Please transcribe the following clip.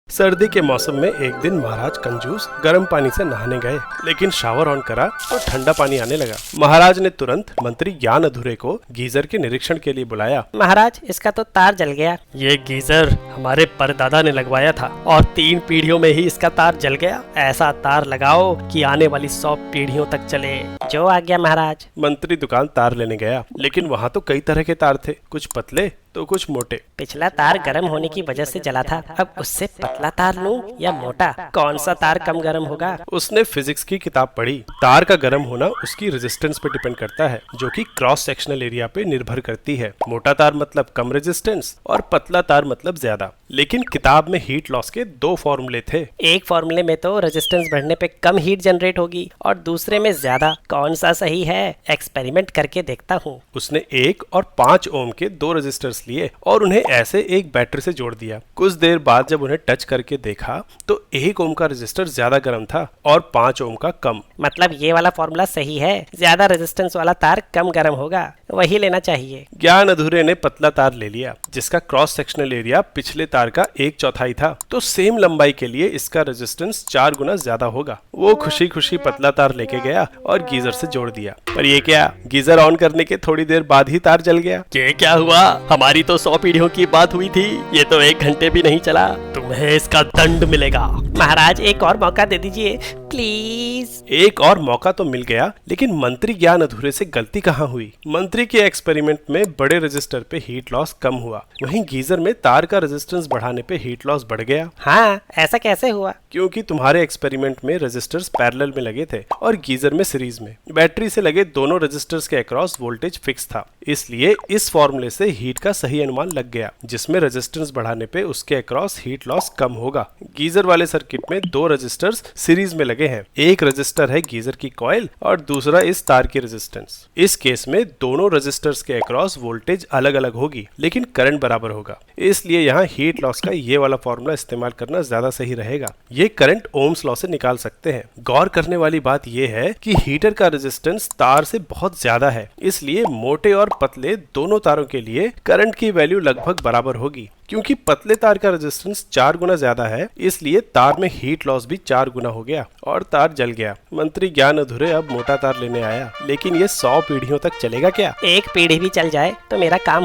सर्दी के मौसम में एक दिन महाराज कंजूस गर्म पानी से नहाने गए, लेकिन शावर ऑन करा तो ठंडा पानी आने लगा। महाराज ने तुरंत मंत्री ज्ञान अधूरे को गीजर के निरीक्षण के लिए बुलाया। महाराज, इसका तो तार जल गया। ये गीजर हमारे परदादा ने लगवाया था और 3 पीढ़ियों में ही इसका तार जल गया। ऐसा तार लगाओ कि आने वाली 100 पीढ़ियों तक चले। जो आ गया महाराज। मंत्री दुकान तार लेने गया, लेकिन वहाँ तो कई तरह के तार थे, कुछ पतले तो कुछ मोटे। पिछला तार गर्म होने की वजह से जला था, अब उससे पतला तार लूं या मोटा? कौन सा तार कम गर्म होगा? उसने फिजिक्स की किताब पढ़ी। तार का गर्म होना उसकी रेजिस्टेंस पे डिपेंड करता है, जो कि क्रॉस सेक्शनल एरिया पे निर्भर करती है। मोटा तार मतलब कम रेजिस्टेंस और पतला तार मतलब ज्यादा। लेकिन किताब में हीट लॉस के 2 फॉर्मूले थे। एक फॉर्मूले में तो रेजिस्टेंस बढ़ने पे कम हीट जनरेट होगी और दूसरे में ज्यादा। कौन सा सही है? एक्सपेरिमेंट करके देखता हूँ। उसने 1 और 5 ओम के 2 रेजिस्टर्स लिए और उन्हें ऐसे एक बैटरी से जोड़ दिया। कुछ देर बाद जब उन्हें टच करके देखा तो 1 ओम का रेजिस्टर ज्यादा गर्म था और 5 ओम का कम। मतलब ये वाला फॉर्मूला सही है, ज्यादा रेजिस्टेंस वाला तार कम गर्म होगा, वही लेना चाहिए। ज्ञान अधूरे ने पतला तार ले लिया, जिसका क्रॉस सेक्शनल एरिया पिछले तार का 1/4 था, तो सेम लंबाई के लिए इसका रेजिस्टेंस 4 गुना ज्यादा होगा। वो खुशी खुशी पतला तार लेके गया और गीजर से जोड़ दिया। पर ये क्या, गीजर ऑन करने के थोड़ी देर बाद ही तार जल गया। ये क्या हुआ? हमारी तो 100 पीढ़ियों की बात हुई थी, ये तो 1 घंटे भी नहीं चला। तुम्हें इसका दंड मिलेगा। महाराज, एक और मौका दे दीजिए प्लीज। एक और मौका तो मिल गया, लेकिन मंत्री ज्ञान अधूरे से गलती कहाँ हुई? मंत्री के एक्सपेरिमेंट में बड़े रेजिस्टर पे हीट लॉस कम हुआ, वहीं गीजर में तार का रेजिस्टेंस बढ़ाने पे हीट लॉस बढ़ गया। हाँ, ऐसा कैसे हुआ? क्योंकि तुम्हारे एक्सपेरिमेंट में रेजिस्टर्स पैरेलल में लगे थे और गीजर में सीरीज में। बैटरी से लगे दोनों रेजिस्टर्स के अक्रॉस वोल्टेज फिक्स था, इसलिए इस फॉर्मूले से हीट का सही अनुमान लग गया, जिसमें रेजिस्टेंस बढ़ाने पे उसके अक्रॉस हीट लॉस कम होगा। गीजर वाले सर्किट में 2 रेजिस्टर्स सीरीज में लगे हैं। एक रेजिस्टर है गीजर की कॉइल और दूसरा इस तार की रेजिस्टेंस। इस केस में दोनों रेजिस्टर्स के अक्रॉस वोल्टेज अलग अलग होगी, लेकिन करंट बराबर होगा। इसलिए यहाँ हीट लॉस का ये वाला फॉर्मूला इस्तेमाल करना ज्यादा सही रहेगा। ये करंट ओम्स लॉ से निकाल सकते हैं। गौर करने वाली बात यह है कि हीटर का रेजिस्टेंस तार से बहुत ज्यादा है, इसलिए मोटे और पतले दोनों तारों के लिए करंट की वैल्यू लगभग बराबर होगी। क्योंकि पतले तार का रेजिस्टेंस 4 गुना ज्यादा है, इसलिए तार में हीट लॉस भी 4 गुना हो गया और तार जल गया। मंत्री ज्ञान अधूरे अब मोटा तार लेने आया, लेकिन ये 100 पीढ़ियों तक चलेगा क्या? एक पीढ़ी भी चल जाए तो मेरा काम